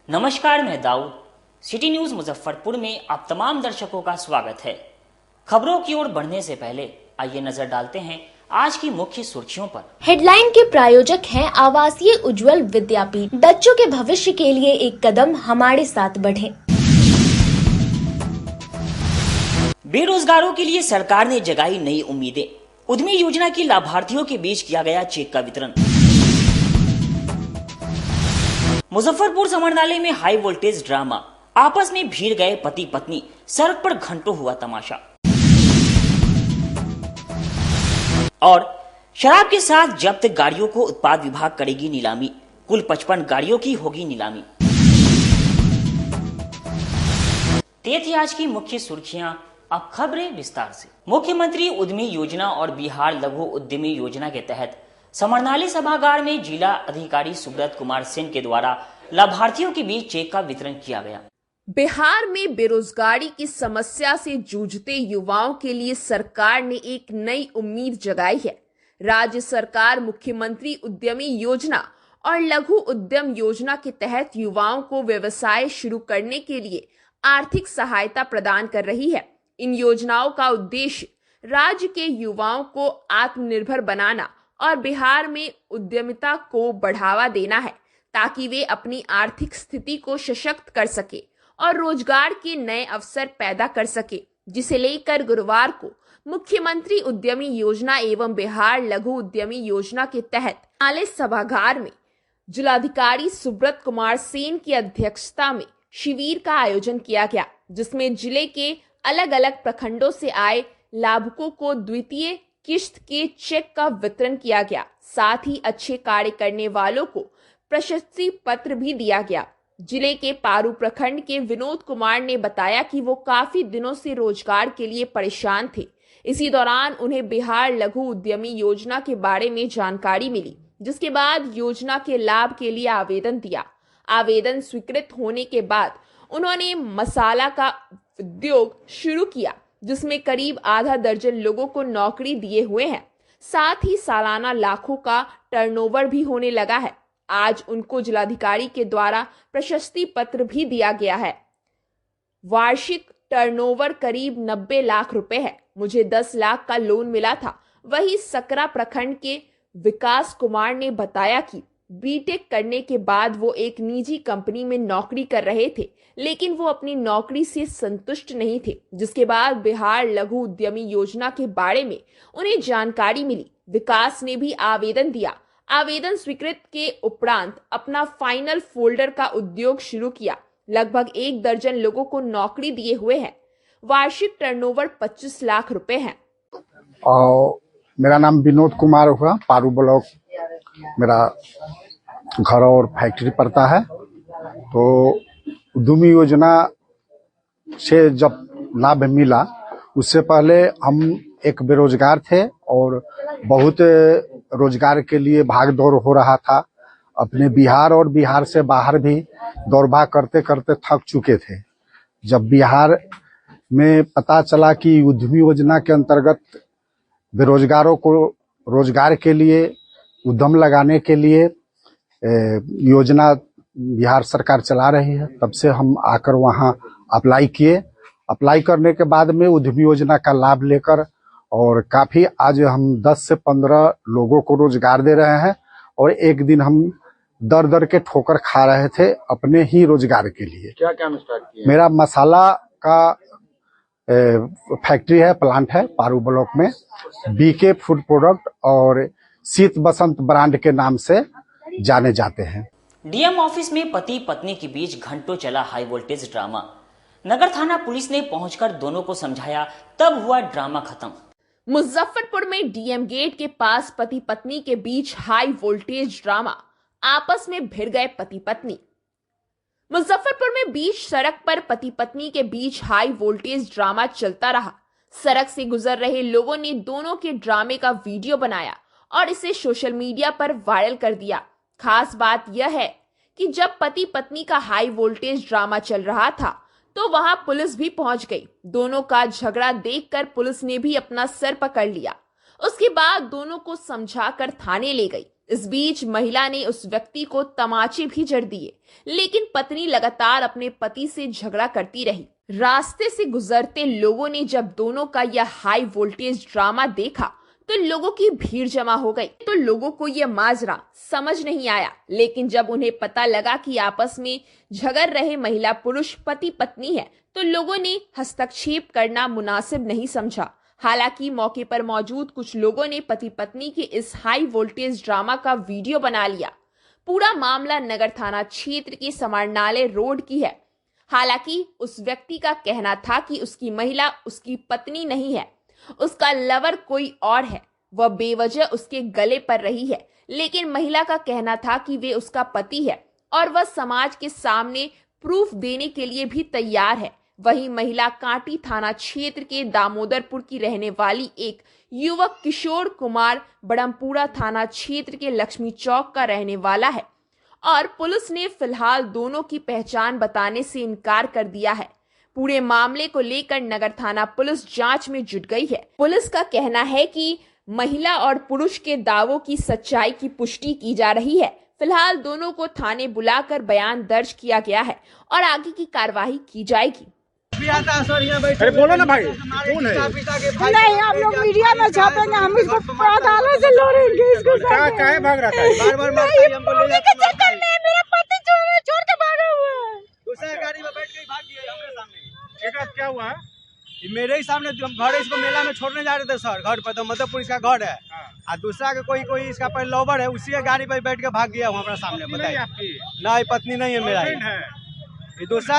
नमस्कार, मैं Dawood. City news Muzaffarpur में आप तमाम दर्शकों का स्वागत है। खबरों की ओर बढ़ने से पहले आइए नजर डालते हैं आज की मुख्य सुर्खियों पर। हेडलाइन के प्रायोजक हैं आवासीय उज्जवल विद्यापीठ। बच्चों के भविष्य के लिए एक कदम हमारे साथ बढ़ें। बेरोजगारों के लिए सरकार ने जगाई नई उम्मीदें। उद्यमी योजना के लाभार्थियों के बीच किया गया चेक का वितरण। मुजफ्फरपुर समरनाले में हाई वोल्टेज ड्रामा, आपस में भिड़ गए पति पत्नी, सड़क पर घंटों हुआ तमाशा। और शराब के साथ जब्त गाड़ियों को उत्पाद विभाग करेगी नीलामी। कुल 55 गाड़ियों की होगी नीलामी। ये थी आज की मुख्य सुर्खियां। अब खबरें विस्तार से। मुख्यमंत्री उद्यमी योजना और बिहार लघु उद्यमी योजना के तहत समरनाली सभागार में जिला अधिकारी सुब्रत कुमार सेन के द्वारा लाभार्थियों के बीच चेक का वितरण किया गया। बिहार में बेरोजगारी की समस्या से जूझते युवाओं के लिए सरकार ने एक नई उम्मीद जगाई है। राज्य सरकार मुख्यमंत्री उद्यमी योजना और लघु उद्यम योजना के तहत युवाओं को व्यवसाय शुरू करने के लिए आर्थिक सहायता प्रदान कर रही है। इन योजनाओं का उद्देश्य राज्य के युवाओं को आत्मनिर्भर बनाना और बिहार में उद्यमिता को बढ़ावा देना है, ताकि वे अपनी आर्थिक स्थिति को सशक्त कर सके और रोजगार के नए अवसर पैदा कर सके, जिसे लेकर गुरुवार को मुख्यमंत्री उद्यमी योजना एवं बिहार लघु उद्यमी योजना के तहत नाले सभागार में जिलाधिकारी सुब्रत कुमार सेन की अध्यक्षता में शिविर का आयोजन किया गया, जिसमें जिले के अलग अलग प्रखंडों से आए लाभुकों को द्वितीय किश्त के चेक का वितरण किया गया। साथ ही अच्छे कार्य करने वालों को प्रशस्ति पत्र भी दिया गया। जिले के पारू प्रखंड के विनोद कुमार ने बताया कि वो काफी दिनों से रोजगार के लिए परेशान थे। इसी दौरान उन्हें बिहार लघु उद्यमी योजना के बारे में जानकारी मिली, जिसके बाद योजना के लाभ के लिए आवेदन दिया। आवेदन स्वीकृत होने के बाद उन्होंने मसाला का उद्योग शुरू किया, जिसमें करीब आधा दर्जन लोगों को नौकरी दिए हुए हैं। साथ ही सालाना लाखों का टर्नओवर भी होने लगा है। आज उनको जिलाधिकारी के द्वारा प्रशस्ति पत्र भी दिया गया है। वार्षिक टर्नओवर करीब 90 लाख रुपए है। मुझे 10 लाख का लोन मिला था। वही सकरा प्रखंड के विकास कुमार ने बताया कि बीटेक करने के बाद वो एक निजी कंपनी में नौकरी कर रहे थे, लेकिन वो अपनी नौकरी से संतुष्ट नहीं थे, जिसके बाद बिहार लघु उद्यमी योजना के बारे में उन्हें जानकारी मिली। विकास ने भी आवेदन दिया। आवेदन स्वीकृत के उपरांत अपना फाइनल फोल्डर का उद्योग शुरू किया। लगभग 1 दर्जन लोगों को नौकरी दिए हुए हैं। वार्षिक टर्नओवर 25 लाख रुपए है। मेरा नाम विनोद कुमार हुआ। पारू ब्लॉक मेरा घर और फैक्ट्री पड़ता है। तो उद्यमी योजना से जब लाभ मिला, उससे पहले हम एक बेरोजगार थे और बहुत रोजगार के लिए भाग दौड़ हो रहा था। अपने बिहार और बिहार से बाहर भी दौड़ भाग करते करते थक चुके थे। जब बिहार में पता चला कि उद्यमी योजना के अंतर्गत बेरोजगारों को रोजगार के लिए, उद्यम लगाने के लिए योजना बिहार सरकार चला रही है, तब से हम आकर वहां अप्लाई किए। अप्लाई करने के बाद में उद्यमी योजना का लाभ लेकर और काफी आज हम 10 से 15 लोगों को रोजगार दे रहे हैं। और एक दिन हम दर दर के ठोकर खा रहे थे अपने ही रोजगार के लिए। क्या काम स्टार्ट किया? मेरा मसाला का फैक्ट्री है, प्लांट है पारू ब्लॉक में। बीके फूड प्रोडक्ट और शीत बसंत ब्रांड के नाम से जाने जाते हैं। डीएम ऑफिस में पति पत्नी के बीच घंटों चला हाई वोल्टेज ड्रामा। नगर थाना पुलिस ने पहुंचकर दोनों को समझाया, तब हुआ ड्रामा खत्म। मुजफ्फरपुर में डीएम गेट के पास पति पत्नी के बीच हाई वोल्टेज ड्रामा। आपस में भिड़ गए पति पत्नी। मुजफ्फरपुर में बीच सड़क पर पति पत्नी के बीच हाई वोल्टेज ड्रामा चलता रहा। सड़क से गुजर रहे लोगों ने दोनों के ड्रामे का वीडियो बनाया और इसे सोशल मीडिया पर वायरल कर दिया। खास बात यह है कि जब पति पत्नी का हाई वोल्टेज ड्रामा चल रहा था, तो वहां पुलिस भी पहुंच गई। दोनों का झगड़ा देखकर पुलिस ने भी अपना सर पकड़ लिया। उसके बाद दोनों को समझाकर थाने ले गई। इस बीच महिला ने उस व्यक्ति को तमाचे भी जड़ दिए, लेकिन पत्नी लगातार अपने पति से झगड़ा करती रही। रास्ते से गुजरते लोगों ने जब दोनों का यह हाई वोल्टेज ड्रामा देखा तो लोगों की भीड़ जमा हो गई। तो लोगों को यह माजरा समझ नहीं आया, लेकिन जब उन्हें पता लगा कि आपस में झगड़ रहे महिला पुरुष पति पत्नी है तो लोगों ने हस्तक्षेप करना मुनासिब नहीं समझा। हालांकि मौके पर मौजूद कुछ लोगों ने पति पत्नी के इस हाई वोल्टेज ड्रामा का वीडियो बना लिया। पूरा मामला नगर थाना क्षेत्र के समरनाले रोड की है। हालांकि उस व्यक्ति का कहना था कि उसकी महिला उसकी पत्नी नहीं है, उसका लवर कोई और है, वह बेवजह उसके गले पर रही है। लेकिन महिला का कहना था कि वे उसका पति है और वह समाज के सामने प्रूफ देने के लिए भी तैयार है। वहीं महिला कांटी थाना क्षेत्र के दामोदरपुर की रहने वाली एक युवक किशोर कुमार बड़मपुरा थाना क्षेत्र के लक्ष्मी चौक का रहने वाला है और पुलिस ने फिलहाल दोनों की पहचान बताने से इनकार कर दिया है। पूरे मामले को लेकर नगर थाना पुलिस जांच में जुट गई है। पुलिस का कहना है कि महिला और पुरुष के दावों की सच्चाई की पुष्टि की जा रही है। फिलहाल दोनों को थाने बुलाकर बयान दर्ज किया गया है और आगे की कार्रवाई की जाएगी। अरे बोलो ना भाई, कौन है? नहीं, आप लोग मीडिया में छापेंगे, हम इसको अदालत से लड़ेंगे। इसको क्या भाग रहा था? बार मम्मी के चक्कर में मेरा पति छोड़ के भागा हुआ है। दूसरा गाड़ी में बैठ के भाग गया हमरे सामने। एक रात क्या हुआ? ये मेरे ही सामने घर, इसको मेला में छोड़ने जा रहे थे सर, घर पर। तो मधुपुर इसका घर है और दूसरा का कोई इसका पर लवर है, उसी गाड़ी पर बैठ के भाग गया हमारे सामने। बताइए, नहीं पत्नी नहीं है मेरा, ये दूसरा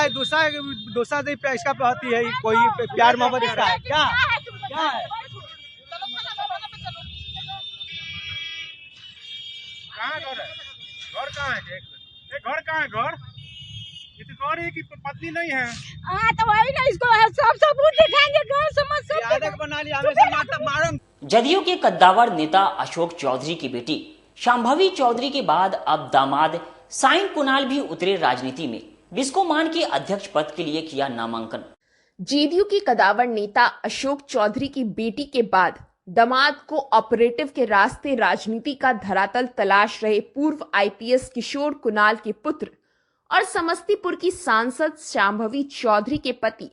इसका पति है। कोई प्यार मोहब्बत इसका है क्या? क्या है? कहाँ घर है? घर कहाँ है? घर कहाँ है? घर ये तो घर है कि पत्नी नहीं है? हाँ तो वही ना, इसको सब सबूत दिखाएंगे, घर समझ सब बना लिया हमें मारम। जदयू के कद्दावर नेता अशोक चौधरी की बेटी शांभवी चौधरी के बाद अब दामाद साइन कुणाल भी उतरे राजनीति में। बिस्कोमान के अध्यक्ष पद के लिए किया नामांकन। जेडीयू के कद्दावर नेता अशोक चौधरी की बेटी के बाद दामाद को ऑपरेटिव के रास्ते राजनीति का धरातल तलाश रहे पूर्व आईपीएस किशोर कुणाल के पुत्र और समस्तीपुर की सांसद शांभवी चौधरी के पति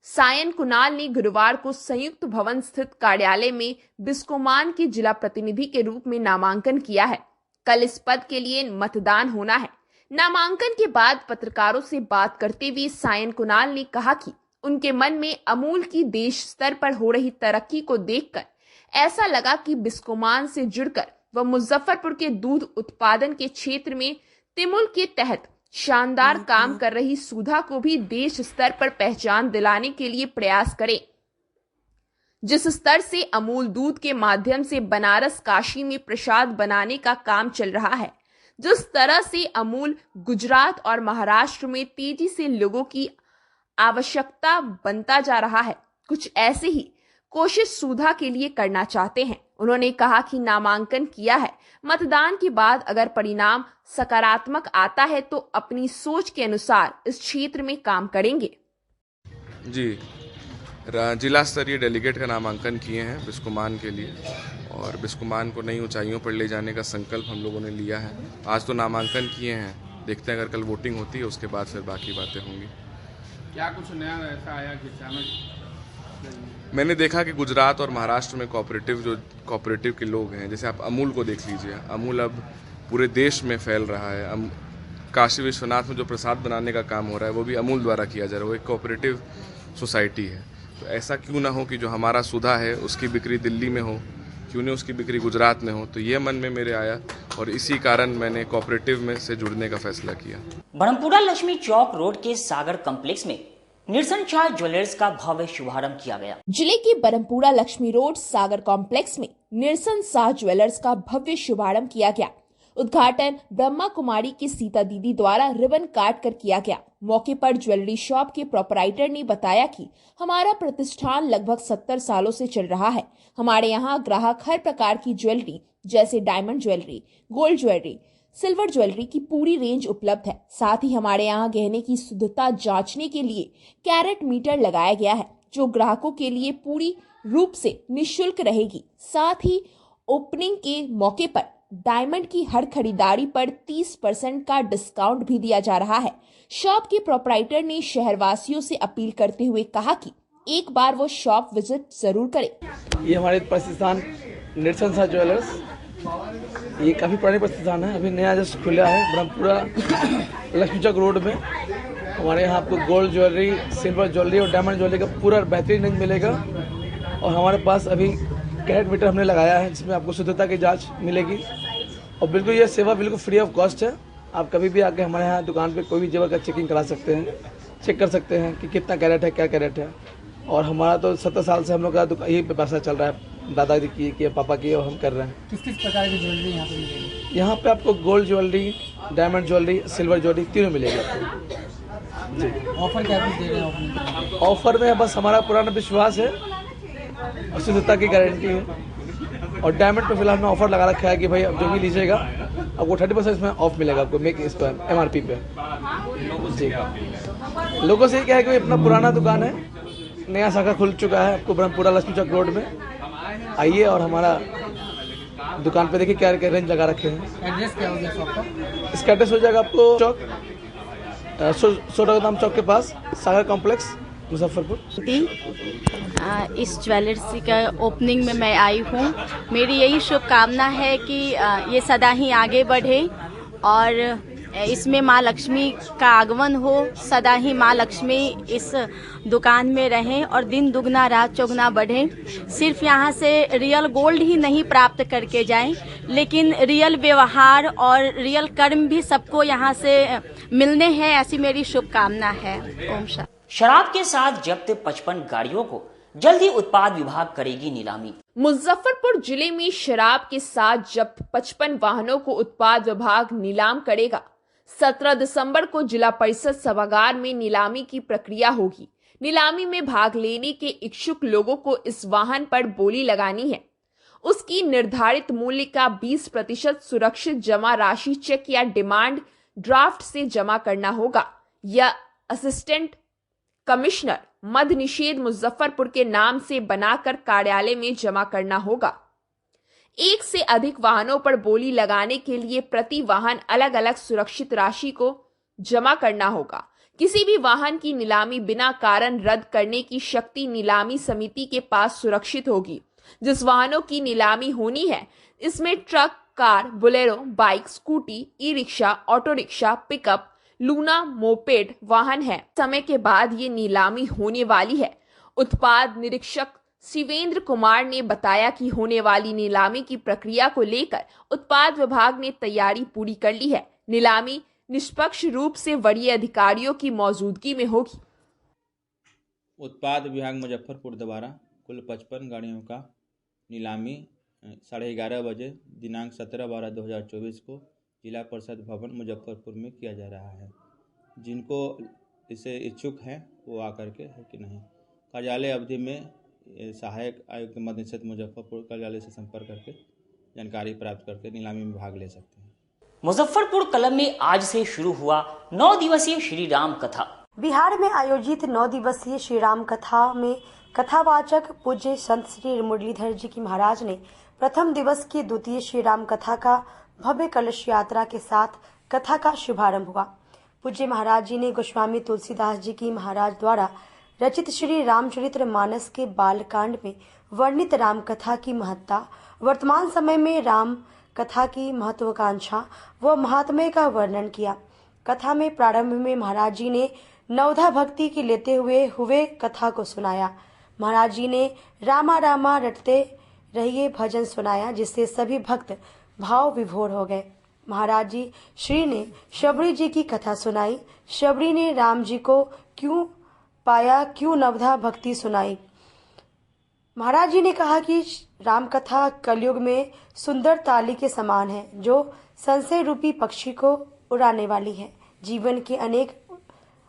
सायन कुणाल ने गुरुवार को संयुक्त भवन स्थित कार्यालय में बिस्कोमान के जिला प्रतिनिधि के रूप में नामांकन किया है। कल इस पद के लिए मतदान होना है। नामांकन के बाद पत्रकारों से बात करते हुए सायन कुणाल ने कहा कि उनके मन में अमूल की देश स्तर पर हो रही तरक्की को देखकर ऐसा लगा कि बिस्कोमान से जुड़कर वह मुजफ्फरपुर के दूध उत्पादन के क्षेत्र में तिमुल के तहत शानदार काम कर रही सुधा को भी देश स्तर पर पहचान दिलाने के लिए प्रयास करें। जिस स्तर से अमूल दूध के माध्यम से बनारस काशी में प्रसाद बनाने का काम चल रहा है, जिस तरह से अमूल गुजरात और महाराष्ट्र में तेजी से लोगों की आवश्यकता बनता जा रहा है, कुछ ऐसे ही कोशिश सुधा के लिए करना चाहते हैं। उन्होंने कहा कि नामांकन किया है, मतदान के बाद अगर परिणाम सकारात्मक आता है तो अपनी सोच के अनुसार इस क्षेत्र में काम करेंगे। जी, जिला स्तरीय डेलीगेट का नामांकन किए हैं बिस्कोमान के लिए और बिस्कोमान को नई ऊंचाइयों पर ले जाने का संकल्प हम लोगों ने लिया है। आज तो नामांकन किए हैं, देखते हैं अगर कल वोटिंग होती है उसके बाद फिर बाकी बातें होंगी। क्या कुछ नया ऐसा आया कि अचानक? मैंने देखा कि गुजरात और महाराष्ट्र में कोऑपरेटिव के लोग हैं, जैसे आप अमूल को देख लीजिए। अमूल अब पूरे देश में फैल रहा है। काशी विश्वनाथ में जो प्रसाद बनाने का काम हो रहा है वो भी अमूल द्वारा किया जा रहा है। वो एक कोऑपरेटिव सोसाइटी है। तो ऐसा क्यों ना हो कि जो हमारा सुधा है उसकी बिक्री दिल्ली में हो, क्यों नहीं उसकी बिक्री गुजरात में हो। तो ये मन में मेरे आया और इसी कारण मैंने कोऑपरेटिव में से जुड़ने का फैसला किया। बड़मपुरा लक्ष्मी चौक रोड के सागर कॉम्प्लेक्स में निरसन शाह ज्वेलर्स का भव्य शुभारंभ किया गया। जिले के बड़मपुरा लक्ष्मी रोड सागर कॉम्प्लेक्स में निरसन शाह ज्वेलर्स का भव्य शुभारंभ किया गया। उद्घाटन ब्रह्मा कुमारी की सीता दीदी द्वारा रिबन काट कर किया गया। मौके पर ज्वेलरी शॉप के प्रोपराइटर ने बताया कि हमारा प्रतिष्ठान लगभग 70 सालों से चल रहा है। हमारे यहाँ ग्राहक हर प्रकार की ज्वेलरी जैसे diamond jewellery, gold jewellery, silver jewellery की पूरी रेंज उपलब्ध है। साथ ही हमारे यहाँ गहने की शुद्धता जांचने के लिए कैरेट मीटर लगाया गया है, जो ग्राहकों के लिए पूरी रूप से निःशुल्क रहेगी। साथ ही ओपनिंग के मौके पर डायमंड की हर खरीदारी पर 30% का डिस्काउंट भी दिया जा रहा है। शॉप के प्रोप्राइटर ने शहरवासियों से अपील करते हुए कहा कि एक बार वो शॉप विजिट जरूर करें। ये हमारे प्रतिष्ठान निरसन शाह ज्वेलर्स, ये काफ़ी पुरानी प्रतिष्ठान है, अभी नया जस्ट खुला है ब्रह्मपुरा लक्ष्मी चौक रोड में। हमारे यहाँ आपको गोल्ड ज्वेलरी, सिल्वर ज्वेलरी और डायमंड ज्वेलरी का पूरा बेहतरीन रेंज मिलेगा। और हमारे पास अभी कैरेट मीटर हमने लगाया है जिसमें आपको शुद्धता की जांच मिलेगी और बिल्कुल ये सेवा बिल्कुल फ्री ऑफ कॉस्ट है। आप कभी भी आके हमारे यहाँ दुकान पे कोई भी जेवर का चेकिंग करा सकते हैं, चेक कर सकते हैं कि कितना कैरेट है, क्या कैरेट है। और हमारा तो 70 साल से हम लोग का यही व्यवसाय चल रहा है, दादाजी की पापा की, और हम कर रहे हैं। किस किस प्रकार की ज्वेलरी यहाँ पे मिलेगी? यहाँ पे आपको gold jewellery, diamond jewellery, silver jewellery तीनों मिलेगी आपको। जी। ऑफर क्या कुछ दे रहे हैं? ऑफर में बस हमारा पुराना विश्वास है और शुद्धता की गारंटी है। और डायमंड पे फिलहाल में ऑफर लगा रखा है कि भाई अब जो भी लीजिएगा आपको 30% इसमें ऑफ मिलेगा आपको मेक इस पर MRP पे। जी, लोगों से क्या है कि अपना पुराना दुकान है, नया शाखा खुल चुका है आपको ब्रह्मपुरा लक्ष्मी चौक रोड में। आइए और हमारा दुकान पे देखिए क्या रेंज लगा रखे हैं। एड्रेस क्या हो गया शॉप का? इसका एड्रेस हो जाएगा आपको चौक सोटागोदाम चौक के पास, सागर कॉम्प्लेक्स, मुजफ्फरपुर। इस ज्वेलर्स का ओपनिंग में मैं आई हूँ। मेरी यही शुभकामना है कि ये सदा ही आगे बढ़े और इसमें माँ लक्ष्मी का आगमन हो, सदा ही माँ लक्ष्मी इस दुकान में रहें और दिन दुगना रात चौगुना बढ़े। सिर्फ यहाँ से रियल गोल्ड ही नहीं प्राप्त करके जाएं, लेकिन रियल व्यवहार और रियल कर्म भी सबको यहाँ से मिलने हैं, ऐसी मेरी शुभकामना है। ओम शांति। शराब के साथ जब्त 55 गाड़ियों को जल्दी उत्पाद विभाग करेगी नीलामी। मुजफ्फरपुर जिले में शराब के साथ जब्त 55 वाहनों को उत्पाद विभाग नीलाम करेगा। 17 दिसंबर को जिला परिषद सभागार में नीलामी की प्रक्रिया होगी। नीलामी में भाग लेने के इच्छुक लोगों को इस वाहन पर बोली लगानी है। उसकी निर्धारित मूल्य का 20% सुरक्षित जमा राशि चेक या डिमांड ड्राफ्ट से जमा करना होगा या असिस्टेंट कमिश्नर मद्य निषेध मुजफ्फरपुर के नाम से बनाकर कार्यालय में जमा करना होगा। एक से अधिक वाहनों पर बोली लगाने के लिए प्रति वाहन अलग अलग सुरक्षित राशि को जमा करना होगा। किसी भी वाहन की नीलामी बिना कारण रद्द करने की शक्ति नीलामी समिति के पास सुरक्षित होगी। जिस वाहनों की नीलामी होनी है इसमें truck, car, Bolero, bike, scooty, e rickshaw, auto rickshaw, pickup, Luna, moped वाहन है। समय के बाद ये नीलामी होने वाली है। उत्पाद निरीक्षक शिवेंद्र कुमार ने बताया कि होने वाली नीलामी की प्रक्रिया को लेकर उत्पाद विभाग ने तैयारी पूरी कर ली है। नीलामी निष्पक्ष रूप से वरीय अधिकारियों की मौजूदगी में होगी। उत्पाद विभाग मुजफ्फरपुर द्वारा कुल 55 गाड़ियों का नीलामी 11:30 बजे दिनांक 17/12/2024 को जिला परिषद भवन मुजफ्फरपुर में किया जा रहा है। जिनको इसे इच्छुक हैं वो आकर के है कि नहीं, कार्यालय अवधि में सहायक आयुक्त मद्य निषेध मुजफ्फरपुर कार्यालय से संपर्क करके जानकारी प्राप्त करके नीलामी में भाग ले सकते हैं। मुजफ्फरपुर क्लब में आज से शुरू हुआ 9 दिवसीय श्री राम कथा। बिहार में आयोजित 9 दिवसीय श्री राम कथा में कथावाचक पूज्य संत श्री मुरलीधर जी की महाराज ने प्रथम दिवस की द्वितीय श्री राम कथा का भव्य कलश यात्रा के साथ कथा का शुभारंभ हुआ। पूज्य महाराज जी ने गोस्वामी तुलसीदास जी की महाराज द्वारा रचित श्री रामचरित्र मानस के बालकांड में वर्णित राम कथा की महत्ता, वर्तमान समय में राम कथा की महत्वाकांक्षा व महात्म्य का वर्णन किया। कथा में प्रारंभ में महाराज जी ने नवधा भक्ति की लेते हुए कथा को सुनाया। महाराज जी ने रामा रामा रटते रहिए भजन सुनाया, जिससे सभी भक्त भाव विभोर हो गए। महाराज जी श्री ने शबरी जी की कथा सुनाई। शबरी ने राम जी को क्यों पाया, क्यों नवधा भक्ति सुनाई। महाराज जी ने कहा कि राम कथा कलयुग में सुंदर ताली के समान है, जो संशय रूपी पक्षी को उड़ाने वाली है। जीवन के अनेक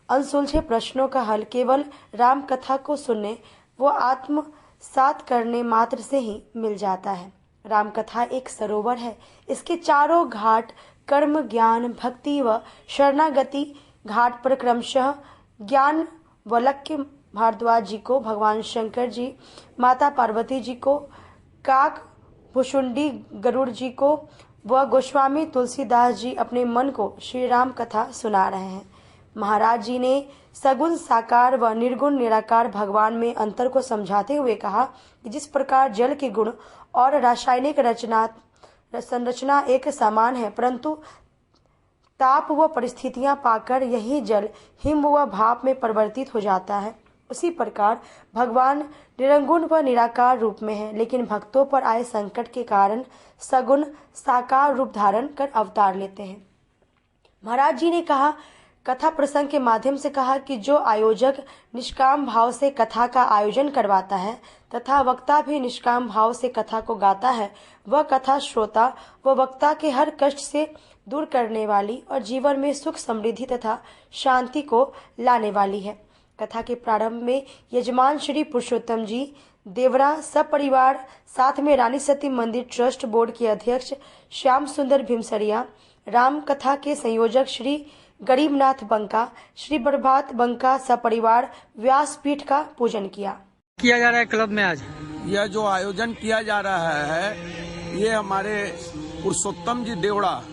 अनसुलझे प्रश्नों का हल केवल राम कथा को सुनने व आत्मसात करने मात्र से ही मिल जाता है। राम कथा एक सरोवर है। इसके चारों घाट कर्म, ज्ञान, भक्ति व शरणागति घाट पर क्रमशः ज्ञान वलक्य भारद्वाज जी को, भगवान शंकर जी, माता पार्वती जी को, काक भुषुंडी गरुड़ जी को व गोस्वामी तुलसीदास जी अपने मन को श्री राम कथा सुना रहे हैं। महाराज जी ने सगुण साकार व निर्गुण निराकार भगवान में अंतर को समझाते हुए कहा कि जिस प्रकार जल के गुण और रासायनिक संरचना एक समान है, परंतु ताप व परिस्थितियां पाकर यही जल हिम व भाप में परिवर्तित हो जाता है, उसी प्रकार भगवान निरंगुण व निराकार रूप में है, लेकिन भक्तों पर आए संकट के कारण सगुण साकार रूप धारण कर अवतार लेते हैं। महाराज जी ने कहा, कथा प्रसंग के माध्यम से कहा कि जो आयोजक निष्काम भाव से कथा का आयोजन करवाता है तथा वक्ता भी निष्काम भाव से कथा को गाता है, वह कथा श्रोता व वक्ता के हर कष्ट से दूर करने वाली और जीवन में सुख समृद्धि तथा शांति को लाने वाली है। कथा के प्रारंभ में यजमान श्री पुरुषोत्तम जी देवरा सब परिवार, साथ में रानी सती मंदिर ट्रस्ट बोर्ड के अध्यक्ष श्याम सुंदर भीमसरिया, राम कथा के संयोजक श्री गरीबनाथ बंका, श्री प्रभात बंका सपरिवार व्यासपीठ का पूजन किया जा रहा है। क्लब में आज यह जो आयोजन किया जा रहा है, ये हमारे पुरुषोत्तम जी देवड़ा,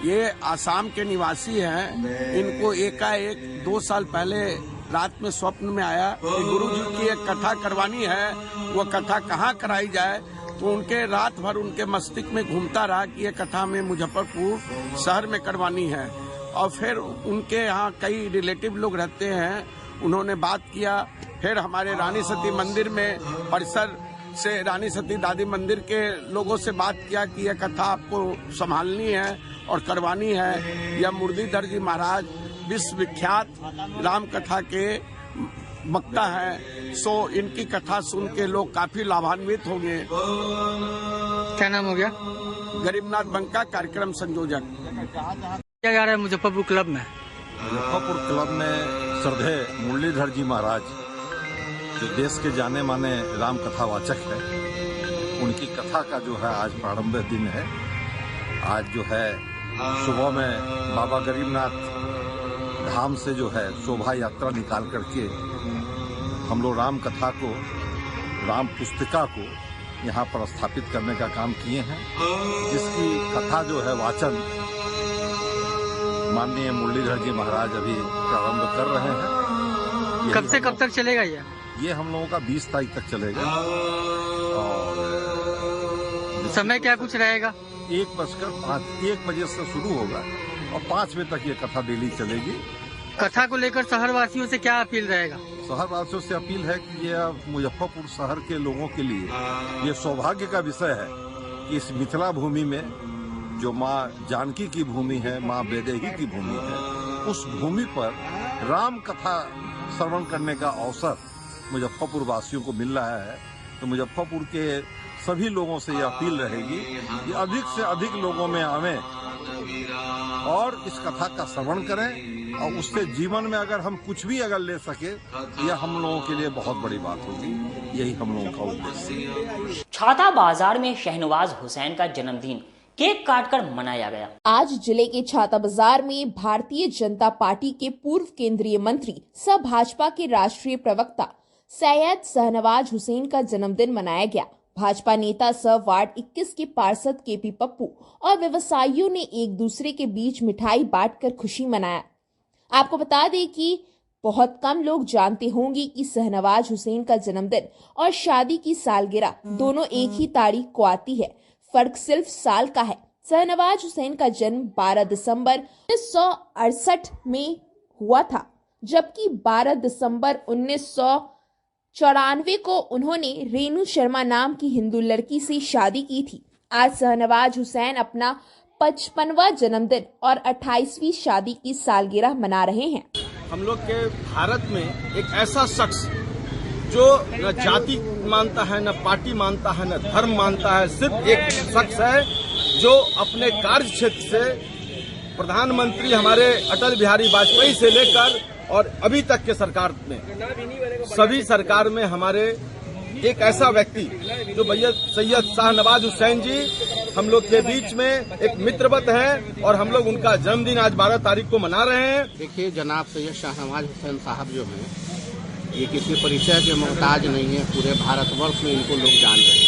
ये आसाम के निवासी हैं। इनको एकाएक 2 साल पहले रात में स्वप्न में आया कि गुरुजी की एक कथा करवानी है, वो कथा कहाँ कराई जाए। तो उनके रात भर उनके मस्तिष्क में घूमता रहा कि ये कथा में मुजफ्फरपुर शहर में करवानी है। और फिर उनके यहाँ कई रिलेटिव लोग रहते हैं, उन्होंने बात किया। फिर हमारे रानी सती मंदिर में परिसर से रानी सती दादी मंदिर के लोगों से बात किया कि यह कथा आपको संभालनी है और करवानी है। यह मुरलीधर जी महाराज विश्वविख्यात राम कथा के वक्ता है, सो इनकी कथा सुन के लोग काफी लाभान्वित होंगे। क्या नाम हो गया? गरीबनाथ बंका, कार्यक्रम संयोजक। क्या जा रहा है मुजफ्फरपुर क्लब में? मुजफ्फरपुर क्लब में श्रद्धेय मुरलीधर जी महाराज, जो देश के जाने माने राम कथावाचक है, उनकी कथा का जो है आज प्रारंभ दिन है। आज जो है सुबह में बाबा गरीबनाथ धाम से जो है शोभा यात्रा निकाल करके हम लोग राम कथा को, राम पुस्तिका को यहाँ पर स्थापित करने का काम किए हैं, जिसकी कथा जो है वाचन माननीय मुरलीधर जी महाराज अभी प्रारंभ कर रहे हैं। कब से कब तक चलेगा ये हम लोगों का 20 तारीख तक चलेगा। और समय क्या कुछ रहेगा? 1 बजे से शुरू होगा और 5 बजे तक ये कथा डेली चलेगी। कथा को लेकर शहर वासियों से क्या अपील रहेगा? शहर वासियों से अपील है कि ये मुजफ्फरपुर शहर के लोगों के लिए ये सौभाग्य का विषय है कि इस मिथिला भूमि में जो माँ जानकी की भूमि है, माँ वैदेही की भूमि है, उस भूमि पर राम कथा श्रवण करने का अवसर मुजफ्फरपुर वासियों को मिल रहा है। तो मुजफ्फरपुर के सभी लोगों से यह अपील रहेगी कि अधिक से अधिक लोगों में आवें और इस कथा का श्रवण करें, और उससे जीवन में अगर हम कुछ भी अगर ले सके, यह हम लोगों के लिए बहुत बड़ी बात होगी। यही हम लोगों का उद्देश्य है। छाता बाजार में शहनवाज हुसैन का जन्मदिन केक काटकर मनाया गया। आज जिले के छाता बाजार में भारतीय जनता पार्टी के पूर्व केंद्रीय मंत्री सह भाजपा के राष्ट्रीय प्रवक्ता सैयद शहनवाज हुसैन का जन्मदिन मनाया गया। भाजपा नेता सह वार्ड 21 के पार्षद केपी पप्पू और व्यवसायियों ने एक दूसरे के बीच मिठाई बांटकर खुशी मनाया। आपको बता दें कि बहुत कम लोग जानते होंगे कि शहनवाज हुसैन का जन्मदिन और शादी की सालगिरह दोनों एक ही तारीख को आती है, फर्क सिर्फ साल का है। शहनवाज हुसैन का जन्म 12 दिसंबर 1968 में हुआ था, जबकि 12 दिसंबर 1994 को उन्होंने रेणु शर्मा नाम की हिंदू लड़की से शादी की थी। आज शहनवाज हुसैन अपना 55वां जन्मदिन और 28वीं शादी की सालगिरह मना रहे हैं। हम लोग के भारत में एक ऐसा शख्स जो न जाति मानता है, न पार्टी मानता है, न धर्म मानता है, सिर्फ एक शख्स है जो अपने कार्य क्षेत्र से प्रधानमंत्री हमारे अटल बिहारी वाजपेयी से लेकर और अभी तक के सरकार में सभी सरकार में हमारे एक ऐसा व्यक्ति जो भैया सैयद शाहनवाज हुसैन जी हम लोग के बीच में एक मित्रवत है और हम लोग उनका जन्मदिन आज 12 तारीख को मना रहे हैं। देखिए, जनाब सैयद शाहनवाज हुसैन साहब जो हैं, ये किसी परिचय के मोहताज नहीं है। पूरे भारतवर्ष में इनको लोग जान रहे हैं।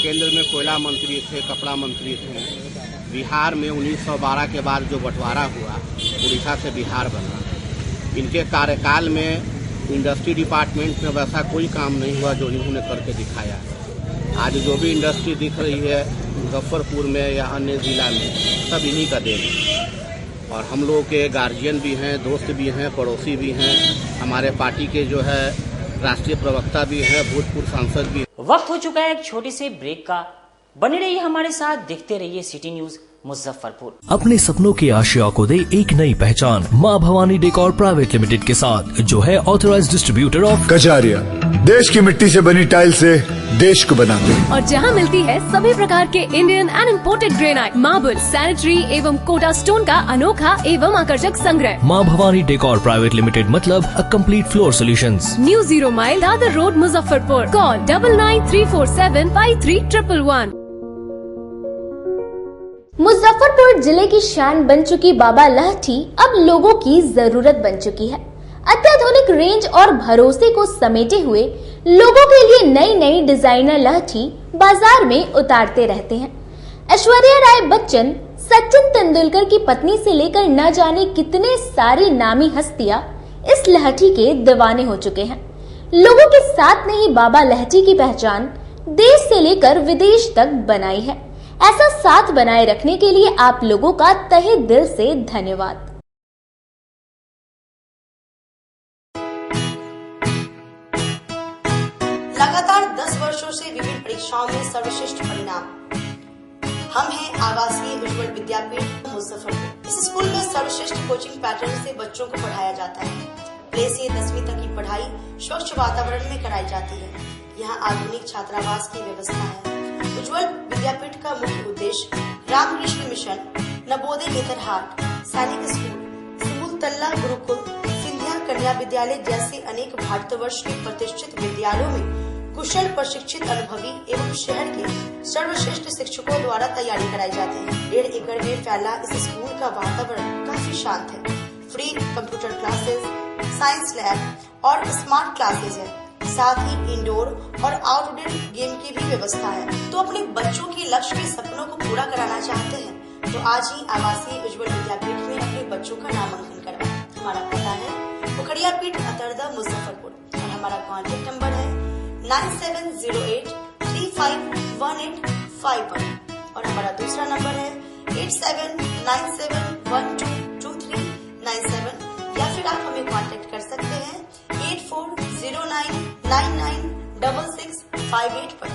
केंद्र में कोयला मंत्री थे, कपड़ा मंत्री थे, बिहार में 1912 के बाद जो बंटवारा हुआ, उड़ीसा से बिहार बना, इनके कार्यकाल में इंडस्ट्री डिपार्टमेंट में वैसा कोई काम नहीं हुआ जो इन्होंने करके दिखाया है। आज जो भी इंडस्ट्री दिख रही है मुजफ्फरपुर में या अन्य जिला में, सब इन्हीं का देन है। और हम लोग के गार्जियन भी हैं, दोस्त भी हैं, पड़ोसी भी हैं, हमारे पार्टी के जो है राष्ट्रीय प्रवक्ता भी हैं, भूतपूर्व सांसद भी। वक्त हो चुका है एक छोटे से ब्रेक का। बने रहिए हमारे साथ, देखते रहिए सिटी न्यूज मुजफ्फरपुर। अपने सपनों की आशिया को दे एक नई पहचान माँ भवानी डेकोर प्राइवेट लिमिटेड के साथ, जो है ऑथराइज्ड डिस्ट्रीब्यूटर ऑफ कचारिया। देश की मिट्टी से बनी टाइल से देश को बनाते हैं। और जहां मिलती है सभी प्रकार के Indian and imported granite, marble, sanitary एवं कोटा स्टोन का अनोखा एवं आकर्षक संग्रह। माँ भवानी डेकोर प्राइवेट लिमिटेड मतलब a complete floor solutions. New 0 mile Dadar road Muzaffarpur. Call 9934753111। Muzaffarpur जिले की शान बन चुकी बाबा लाठी अब लोगों की जरूरत बन चुकी है। अत्याधुनिक रेंज और भरोसे को समेटे हुए लोगों के लिए नई नई डिजाइनर लाठी बाजार में उतारते रहते हैं। ऐश्वर्या राय बच्चन, सचिन तेंदुलकर की पत्नी से लेकर न जाने कितने सारी नामी हस्तियां इस लाठी के दीवाने हो चुके हैं। लोगों के साथ ने ही बाबा लाठी की पहचान देश से लेकर विदेश तक बनाई है। ऐसा साथ बनाए रखने के लिए आप लोगों का तहे दिल से धन्यवाद। लगातार 10 वर्षों से विभिन्न परीक्षाओं में सर्वश्रेष्ठ परिणाम। हम हैं आवासीय उज्ज्वल विद्यापीठ मुजफ्फरपुर। इस स्कूल में सर्वश्रेष्ठ कोचिंग पैटर्न से बच्चों को पढ़ाया जाता है। प्ले से 10वीं तक की पढ़ाई स्वच्छ वातावरण में कराई जाती है। यहाँ आधुनिक छात्रावास की व्यवस्था है। उज्ज्वल विद्यापीठ का मुख्य उद्देश्य रामकृष्ण मिशन, नवोदय नेतरहाट, सैनिक स्कूल, सिमुलतल्ला गुरुकुल, सिंधिया कन्या विद्यालय जैसे अनेक भारतवर्ष के प्रतिष्ठित विद्यालयों में कुशल प्रशिक्षित अनुभवी एवं शहर के सर्वश्रेष्ठ शिक्षकों द्वारा तैयारी कराई जाती है। 1.5 एकड़ में फैला इस स्कूल का वातावरण काफी शांत है। Free computer classes, science lab और स्मार्ट क्लासेस है। साथ ही इंडोर और आउटडोर गेम की भी व्यवस्था है। तो अपने बच्चों के लक्ष्य के सपनों को पूरा कराना चाहते हैं तो आज ही आवासीय उज्ज्वल विद्यापीठ में अपने बच्चों का नामांकन करवाएं। हमारा पता है पोखरिया पीठ अतरदा मुजफ्फरपुर और हमारा कॉन्टेक्ट नंबर है 9708 351851 और हमारा दूसरा नंबर है 8797122397 या फिर आप हमें कांटेक्ट कर सकते हैं 8409996658 पर।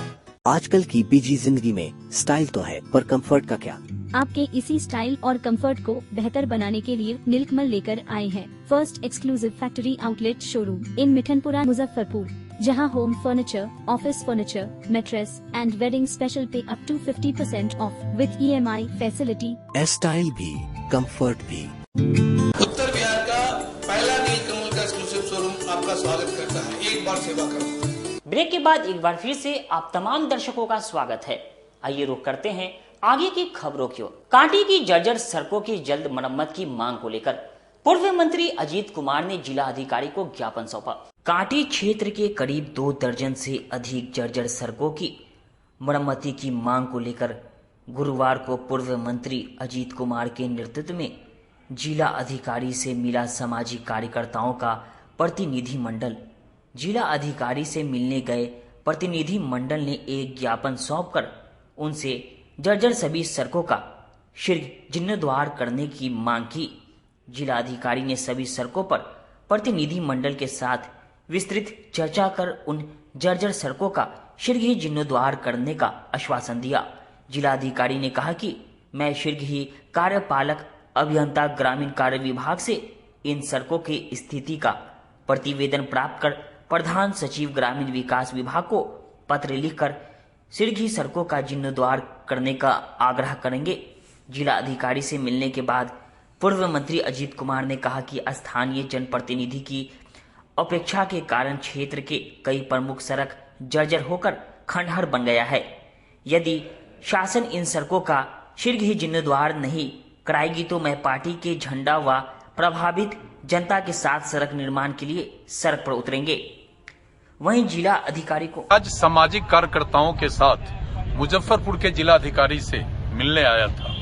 आजकल की बिजी जिंदगी में स्टाइल तो है, पर कंफर्ट का क्या? आपके इसी स्टाइल और कंफर्ट को बेहतर बनाने के लिए नीलकमल लेकर आए हैं first exclusive factory outlet showroom in Mithanpura Muzaffarpur, जहां home furniture, office furniture, mattress and wedding special पे up to 50% off with EMI facility. Style भी, कंफर्ट भी। उत्तर बिहार का पहला नीलकमल का एक्सक्लूसिव शोरूम आपका स्वागत करता है। एक बार सेवा करो। ब्रेक के बाद एक बार फिर से आप तमाम दर्शकों का स्वागत है। आइए रुक करते हैं आगे की खबरों की ओर। कांटी की जर्जर सड़कों की जल्द मरम्मत की मांग को लेकर पूर्व मंत्री अजीत कुमार ने जिला अधिकारी को ज्ञापन सौंपा। कांटी क्षेत्र के करीब 2 दर्जन से अधिक जर्जर सड़कों की मरम्मती की मांग को लेकर गुरुवार को पूर्व मंत्री अजीत कुमार के नेतृत्व में जिला अधिकारी से मिला सामाजिक कार्यकर्ताओं का प्रतिनिधि मंडल। जिला अधिकारी से मिलने गए प्रतिनिधि मंडल ने एक ज्ञापन सौंपकर उनसे जर्जर सभी सड़कों का शीघ्र जीर्णोद्धार करने की मांग की। जिला अधिकारी ने सभी सड़कों पर प्रतिनिधि मंडल के साथ विस्तृत चर्चा कर उन जर्जर सड़कों का शीघ्र ही जीर्णोद्धार करने का आश्वासन दिया। जिला अधिकारी ने कहा कि मैं शीघ्र ही कार्यपालक अभियंता ग्रामीण कार्य विभाग से इन सड़कों की स्थिति का प्रतिवेदन प्राप्त कर प्रधान सचिव ग्रामीण विकास विभाग को पत्र लिखकर शीघ्र ही सड़कों का जीर्णोद्धार करने का आग्रह करेंगे। जिला अधिकारी से मिलने के बाद पूर्व मंत्री अजीत कुमार ने कहा कि स्थानीय जनप्रतिनिधि की अपेक्षा के कारण क्षेत्र के कई प्रमुख सड़क जर्जर होकर खंडहर बन गया है। यदि शासन इन सड़कों का शीघ्र ही जीर्णोद्धार नहीं कराएगी तो मैं पार्टी के झंडा व प्रभावित जनता के साथ सड़क निर्माण के लिए सड़क पर उतरेंगे। वहीं जिला अधिकारी को आज सामाजिक कार्यकर्ताओं के साथ मुजफ्फरपुर के जिला अधिकारी से मिलने आया था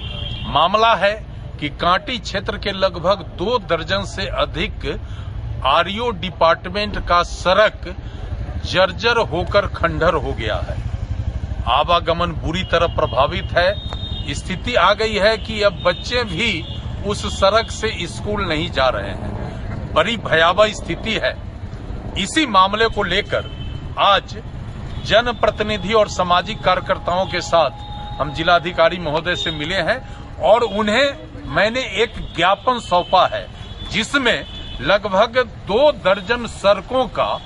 मामला है कि कांटी क्षेत्र के लगभग 2 दर्जन से अधिक आरईओ डिपार्टमेंट का सड़क जर्जर होकर खंडर हो गया है। आवागमन बुरी तरह प्रभावित है। स्थिति आ गई है कि अब बच्चे भी उस सड़क से स्कूल नहीं जा रहे हैं। बड़ी भयावह स्थिति है। इसी मामले को लेकर आज जनप्रतिनिधि और सामाजिक कार्यकर्ताओं के साथ हम जिलाधिकारी महोदय से मिले हैं और उन्हें मैंने एक ज्ञापन सौंपा है जिसमें लगभग 2 दर्जन सड़कों का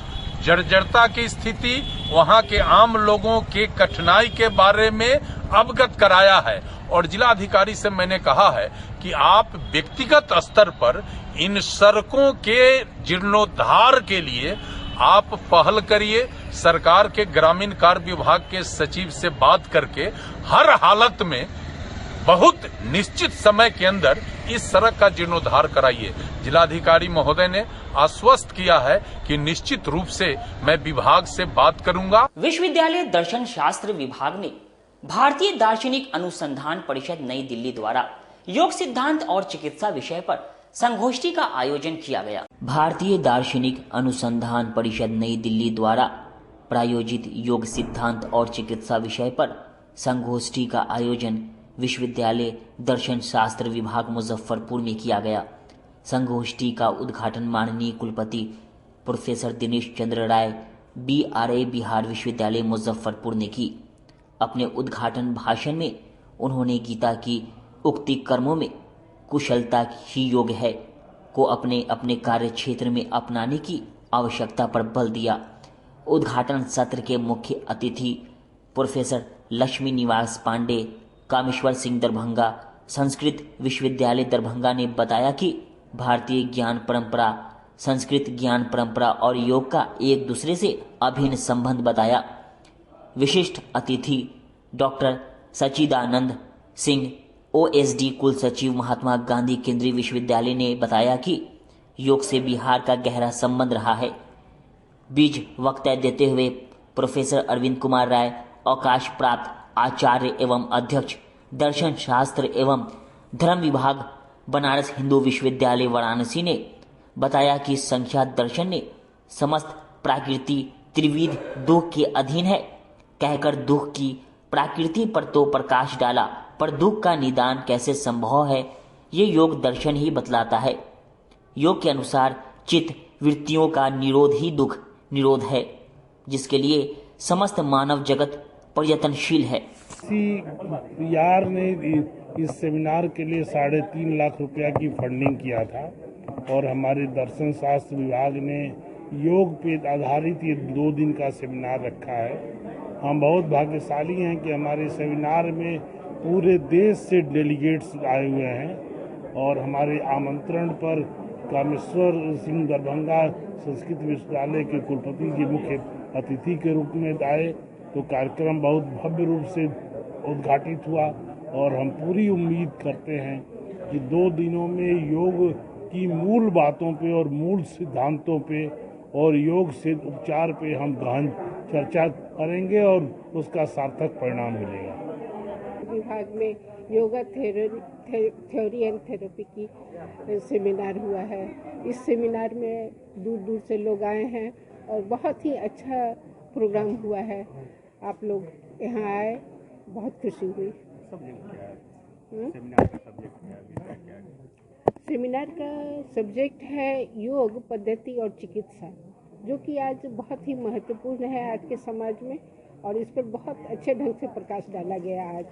जर्जरता की स्थिति, वहां के आम लोगों के कठिनाई के बारे में अवगत कराया है। और जिलाधिकारी से मैंने कहा है कि आप व्यक्तिगत स्तर पर इन सड़कों के जीर्णोद्धार के लिए आप पहल करिए। सरकार के ग्रामीण कार्य विभाग के सचिव से बात करके हर हालत में बहुत निश्चित समय के अंदर इस सड़क का जीर्णोद्धार कराइए। जिलाधिकारी महोदय ने आश्वस्त किया है कि निश्चित रूप से मैं विभाग से बात करूंगा। विश्वविद्यालय दर्शन शास्त्र विभाग ने भारतीय दार्शनिक अनुसंधान परिषद नई दिल्ली द्वारा योग सिद्धांत और चिकित्सा विषय पर संगोष्ठी का आयोजन किया गया। भारतीय दार्शनिक अनुसंधान परिषद नई दिल्ली द्वारा प्रायोजित योग सिद्धांत और चिकित्सा विषय पर संगोष्ठी का आयोजन विश्वविद्यालय दर्शन शास्त्र विभाग मुजफ्फरपुर में किया गया। संगोष्ठी का उद्घाटन माननीय कुलपति प्रोफेसर दिनेश चंद्र राय BRA बिहार विश्वविद्यालय मुजफ्फरपुर ने की। अपने उद्घाटन भाषण में उन्होंने गीता की उक्ति कर्मों में कुशलता ही योग है को अपने अपने कार्य क्षेत्र में अपनाने की आवश्यकता पर बल दिया। उद्घाटन सत्र के मुख्य अतिथि प्रोफेसर लक्ष्मी निवास पांडे कामेश्वर सिंह दरभंगा संस्कृत विश्वविद्यालय दरभंगा ने बताया कि भारतीय ज्ञान परंपरा, संस्कृत ज्ञान परंपरा और योग का एक दूसरे से अभिन्न संबंध बताया। विशिष्ट अतिथि डॉक्टर सच्चिदानंद सिंह OSD कुल सचिव महात्मा गांधी केंद्रीय विश्वविद्यालय ने बताया कि योग से बिहार का गहरा संबंध रहा है। बीज वक्तव्य देते हुए प्रोफेसर अरविंद कुमार राय अवकाश प्राप्त आचार्य एवं अध्यक्ष दर्शन शास्त्र एवं धर्म विभाग बनारस हिंदू विश्वविद्यालय वाराणसी ने बताया कि संख्या दर्शन ने समस्त प्रकृति त्रिविध दुख के अधीन है कहकर दुख की प्रकृति पर तो प्रकाश डाला, पर दुख का निदान कैसे संभव है ये योग दर्शन ही बतलाता है। योग के अनुसार चित्त वृत्तियों का निरोध ही दुख निरोध है, जिसके लिए समस्त मानव जगत प्रयत्नशील है। यार ने इस सेमिनार के लिए 3.5 लाख रुपया की फंडिंग किया था और हमारे दर्शन शास्त्र विभाग ने योग पे आधारित ये 2 दिन का सेमिनार रखा है। हम बहुत भाग्यशाली हैं कि हमारे सेमिनार में पूरे देश से डेलीगेट्स आए हुए हैं और हमारे आमंत्रण पर कामेश्वर सिंह दरभंगा संस्कृत विश्वविद्यालय के कुलपति जी मुख्य अतिथि के रूप में आए, तो कार्यक्रम बहुत भव्य रूप से उद्घाटित हुआ और हम पूरी उम्मीद करते हैं कि 2 दिनों में योग की मूल बातों पे और मूल सिद्धांतों पे और योग से उपचार पे हम गहन चर्चा करेंगे और उसका सार्थक परिणाम मिलेगा। विभाग में योगा थ्योरी एंड थेरेपी की सेमिनार हुआ है। इस सेमिनार में दूर दूर से लोग आए हैं और बहुत ही अच्छा प्रोग्राम हुआ है। आप लोग यहाँ आए, बहुत खुशी हुई। सेमिनार का सब्जेक्ट है योग पद्धति और चिकित्सा, जो कि आज बहुत ही महत्वपूर्ण है आज के समाज में और इस पर बहुत अच्छे ढंग से प्रकाश डाला गया। आज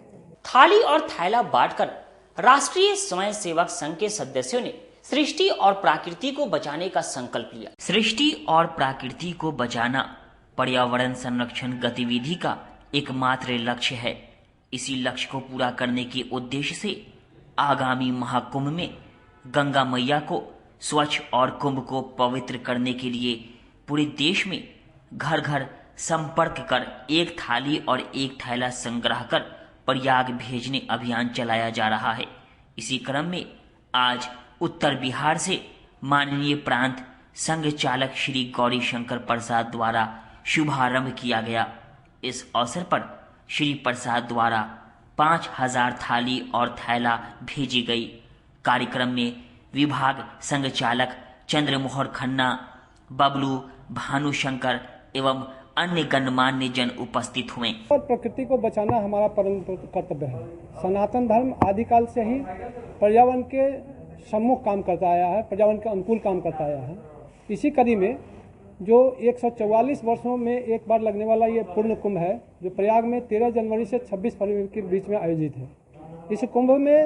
थाली और थैला बांटकर राष्ट्रीय स्वयं सेवक संघ के सदस्यों ने सृष्टि और प्रकृति को बचाने का संकल्प लिया। सृष्टि और प्रकृति को बचाना पर्यावरण संरक्षण गतिविधि का एकमात्र लक्ष्य है। इसी लक्ष्य को पूरा करने के उद्देश्य से आगामी महाकुंभ में गंगा मैया को स्वच्छ और कुंभ को पवित्र करने के लिए पूरे देश में घर घर संपर्क कर एक थाली और एक थैला संग्रह कर प्रयाग भेजने अभियान चलाया जा रहा है। इसी क्रम में आज उत्तर बिहार से माननीय प्रांत संघ चालक श्री गौरी शंकर प्रसाद द्वारा शुभारंभ किया गया। इस अवसर पर श्री प्रसाद द्वारा 5000 थाली और थैला भेजी गई। कार्यक्रम में विभाग संघचालक चंद्रमोहन खन्ना, बबलू, भानुशंकर एवं अन्य गणमान्य जन उपस्थित हुए। और प्रकृति को बचाना हमारा परम कर्तव्य है। सनातन धर्म आदिकाल से ही पर्यावरण के सम्मुख काम करता आया है, पर्यावरण के अनुकूल काम करता आया है। इसी कड़ी में जो 144 वर्षों में एक बार लगने वाला ये पूर्ण कुंभ है, जो प्रयाग में 13 जनवरी से 26 फरवरी के बीच में आयोजित है। इस कुंभ में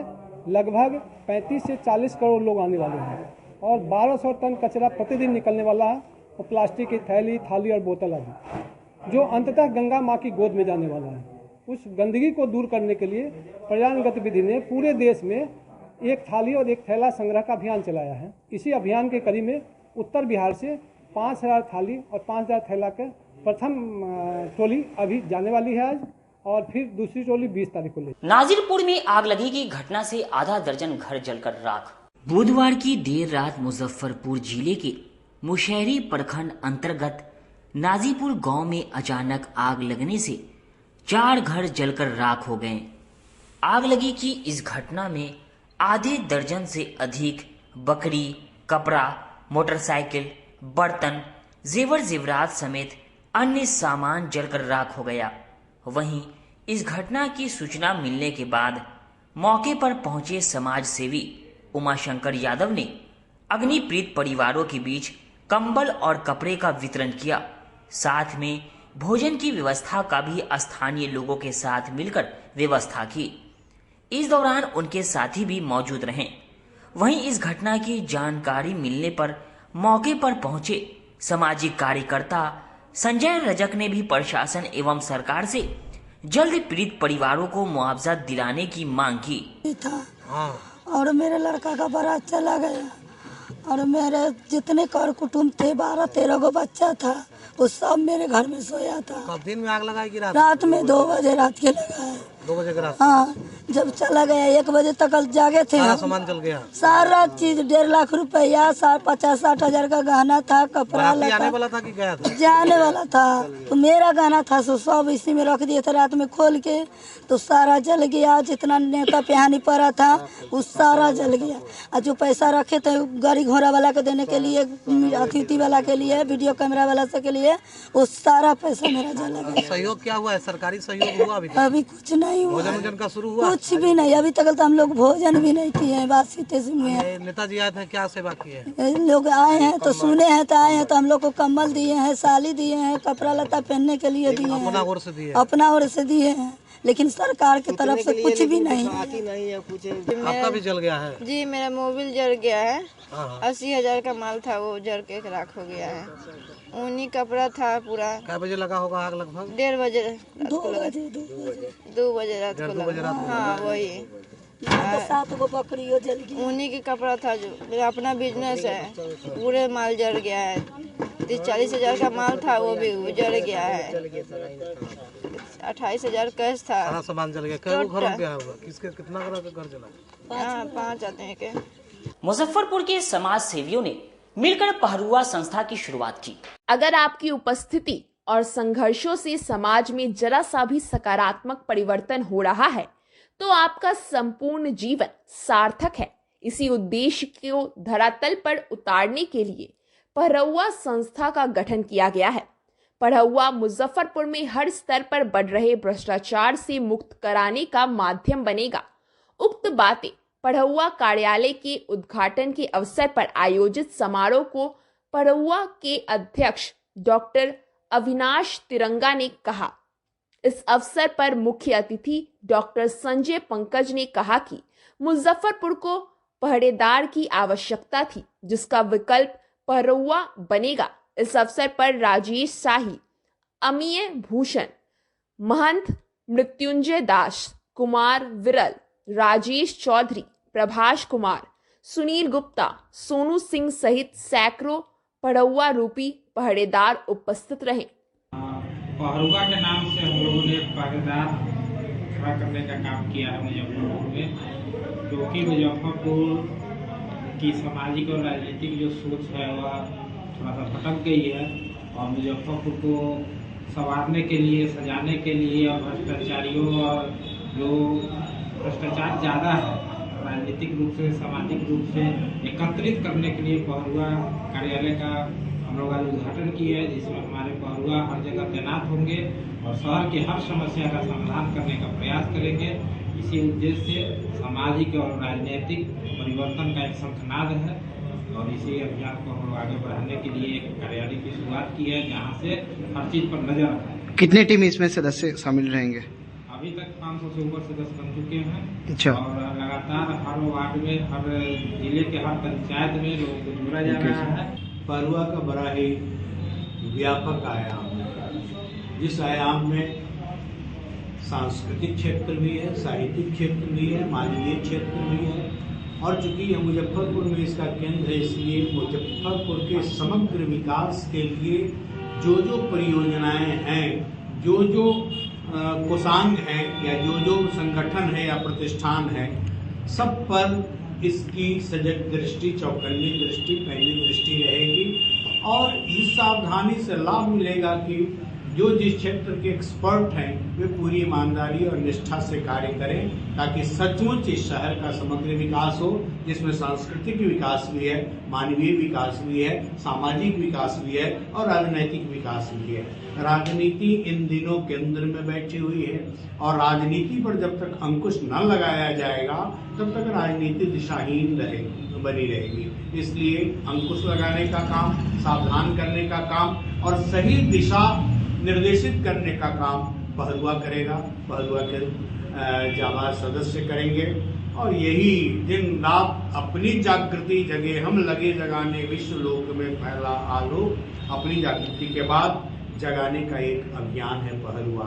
लगभग 35 से 40 करोड़ लोग आने वाले हैं और 1200 टन कचरा प्रतिदिन निकलने वाला है, और प्लास्टिक की थैली, थाली और बोतल आदि, जो अंततः गंगा माँ की गोद में जाने वाला है। उस गंदगी को दूर करने के लिए पर्यावरण गतिविधि ने पूरे देश में एक थाली और एक थैला संग्रह का अभियान चलाया है। इसी अभियान के कड़ी में उत्तर बिहार से 5000 थाली और 5000 थैला के प्रथम टोली अभी जाने वाली है आज, और फिर दूसरी टोली 20 तारीख को ले। नाजिरपुर में आग लगी की घटना से आधा दर्जन घर जलकर राख। बुधवार की देर रात मुजफ्फरपुर जिले के मुशहरी प्रखंड अंतर्गत नाजीपुर गांव में अचानक आग लगने से 4 घर जलकर राख हो गए। आग लगी की इस घटना में आधे दर्जन से अधिक बकरी, कपड़ा, मोटरसाइकिल, बर्तन, जेवर जेवरात समेत अन्य सामान जलकर राख हो गया। वहीं इस घटना की सूचना मिलने के बाद मौके पर पहुंचे समाज सेवी उमाशंकर यादव ने अग्निपीड़ित परिवारों के बीच कंबल और कपड़े का वितरण किया। साथ में भोजन की व्यवस्था का भी स्थानीय लोगों के साथ मिलकर व्यवस्था की। इस दौरान उनके साथी भी मौजूद रहे। वहीं इस घटना की जानकारी मिलने पर मौके पर पहुंचे सामाजिक कार्यकर्ता संजय रजक ने भी प्रशासन एवं सरकार से जल्द पीड़ित परिवारों को मुआवजा दिलाने की मांग की। और मेरे लड़का का बारात चला गया और मेरे जितने कर कुटुंब थे 12-13 गो बच्चा था, वो सब मेरे घर में सोया था। कब दिन में आग लगाई कि रात में 2 बजे रात के लगा है। 2 बजे के रात? हाँ, जब चला गया 1 बजे तक जागे थे। सारा सामान जल गया? सारा चीज 1.5 लाख रुपया, 50-60 हजार का गहना था, कपड़ा लता। आने वाला था कि गया था? जाने वाला था। तो मेरा गहना था सो सब इसी में रख दिए थे। रात में खोल के तो सारा जल गया। जितना नेता पेहानी पड़ा था वो सारा जल गया। और जो पैसा रखे थे गाड़ी घोड़ा वाला के देने के लिए, अतिथि वाला के लिए, वीडियो कैमरा वाला से के लिए, वो सारा पैसा मेरा जला गया। सहयोग क्या हुआ है? सरकारी सहयोग हुआ अभी कुछ नहीं हुआ। भोजन का शुरू हुआ? कुछ भी नहीं। अभी तक तो हम लोग भोजन भी नहीं किए हैं। बासी में नेताजी आए थे, क्या सेवा की है? लोग आए हैं तो सुने हैं, तो आए हैं तो हम लोग को कम्बल दिए हैं, साड़ी दिए हैं, कपड़ा लता पहनने के लिए दिए हैं, अपना ओर से दिए हैं। लेकिन सरकार की तरफ से कुछ भी नहीं है। आपका भी जल गया है? जी, मेरा मोबाइल जल गया है। 80,000 का माल था, वो जल के राख हो गया है। ऊनी कपड़ा था पूरा। क्या बजे लगा होगा आग? लगभग 1:30 बजे रात को लगा। 2 बजे रात को लगा। हाँ, वही 7 गो बकरियों जल गई। ऊनी के कपड़ा था, जो मेरा अपना बिजनेस है, पूरे माल जल गया है। 30-40 का माल था, वो भी जल गया है। 28,000 कैश था। सारा सामान जल गया। कई घर गया होगा? किसके कितना घर जला? 5 आदमी के। मुजफ्फरपुर के समाज सेवियों ने मिलकर पहरुआ संस्था की शुरुआत की। अगर आपकी उपस्थिति और संघर्षों से समाज में जरा सा भी सकारात्मक परिवर्तन हो रहा है तो आपका संपूर्ण जीवन सार्थक है। इसी उद्देश्य को धरातल पर उतारने के लिए पहरुआ संस्था का गठन किया गया है। पहरुआ मुजफ्फरपुर में हर स्तर पर बढ़ रहे भ्रष्टाचार से मुक्त कराने का माध्यम बनेगा। उक्त बातें पहरुआ कार्यालय के उद्घाटन के अवसर पर आयोजित समारोह को पहरुआ के अध्यक्ष डॉक्टर अविनाश तिरंगा ने कहा। इस अवसर पर मुख्य अतिथि डॉक्टर संजय पंकज ने कहा कि मुजफ्फरपुर को पहरेदार की आवश्यकता थी, जिसका विकल्प पहरुआ बनेगा। इस अवसर पर राजेश शाही, अमीय भूषण, महंत मृत्युंजय दास, कुमार विरल, राजेश चौधरी, प्रभाष कुमार, सुनील गुप्ता, सोनू सिंह सहित सैकड़ों पहरुआ रूपी पहरेदार उपस्थित रहे। पहरुआ के नाम से हम लोगों ने पहरेदार खड़ा करने का काम किया है मुजफ्फरपुर में, क्योंकि मुजफ्फरपुर की सामाजिक और राजनीतिक जो सोच है वह थोड़ा सा भटक गई है और मुजफ्फरपुर को संवारने के लिए, सजाने के लिए और भ्रष्टाचारियों और जो भ्रष्टाचार ज़्यादा है, राजनीतिक रूप से, सामाजिक रूप से एकत्रित करने के लिए पहरुआ कार्यालय का हम लोग आज उद्घाटन किया है, जिसमें हमारे पहरुआ हर जगह तैनात होंगे और शहर की हर समस्या का समाधान करने का प्रयास करेंगे। इसी उद्देश्य से सामाजिक और राजनीतिक परिवर्तन का एक शंखनाद है और इसी अभियान को हम लोग आगे बढ़ाने के लिए एक कार्यालय की शुरुआत की है, जहाँ से हर चीज पर नजर रखें। कितनी टीम इसमें सदस्य शामिल रहेंगे? अभी तक 500 से ऊपर सदस्य बन चुके हैं। अच्छा। और लगातार हर वार्ड में, हर जिले के हर पंचायत में लोगों को जोड़ा जा रहा है। पहरुआ का बड़ा ही व्यापक आयाम है, जिस आयाम में सांस्कृतिक क्षेत्र भी है, साहित्यिक क्षेत्र भी है, मानवीय क्षेत्र भी है और चूंकि यह मुजफ्फरपुर में इसका केंद्र है, इसलिए मुजफ्फरपुर के समग्र विकास के लिए जो जो परियोजनाएं हैं, जो जो कोषांग है या जो जो संगठन है या प्रतिष्ठान है, सब पर इसकी सजग दृष्टि, चौकन्नी दृष्टि, पहली दृष्टि रहेगी और इस सावधानी से लाभ मिलेगा कि जो जिस क्षेत्र के एक्सपर्ट हैं वे पूरी ईमानदारी और निष्ठा से कार्य करें, ताकि सचमुच इस शहर का समग्र विकास हो, जिसमें सांस्कृतिक विकास भी है, मानवीय विकास भी है, सामाजिक विकास भी है और राजनैतिक विकास भी है। राजनीति इन दिनों केंद्र में बैठी हुई है और राजनीति पर जब तक अंकुश न लगाया जाएगा तब तक राजनीति दिशाहीन बनी रहेगी। इसलिए अंकुश लगाने का काम, सावधान करने का काम और सही दिशा निर्देशित करने का काम पहरुआ करेगा, पहरुआ के जाबाज सदस्य करेंगे और यही दिन रात अपनी जागृति जगे हम लगे जगाने, विश्व लोक में फैला आलोक। अपनी जागृति के बाद जगाने का एक अभियान है पहरुआ।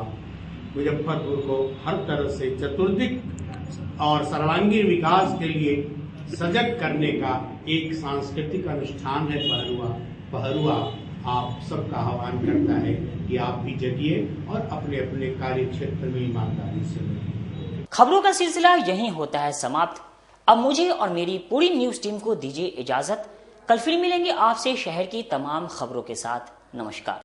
मुजफ्फरपुर को हर तरह से चतुर्दिक और सर्वांगीण विकास के लिए सजग करने का एक सांस्कृतिक अनुष्ठान है पहरुआ। पहरुआ आप सबका आह्वान करता है कि आप भी जगिए और अपने अपने कार्य क्षेत्र में ईमानदारी से रहिए। खबरों का सिलसिला यहीं होता है समाप्त। अब मुझे और मेरी पूरी न्यूज टीम को दीजिए इजाजत। कल फिर मिलेंगे आपसे शहर की तमाम खबरों के साथ। नमस्कार।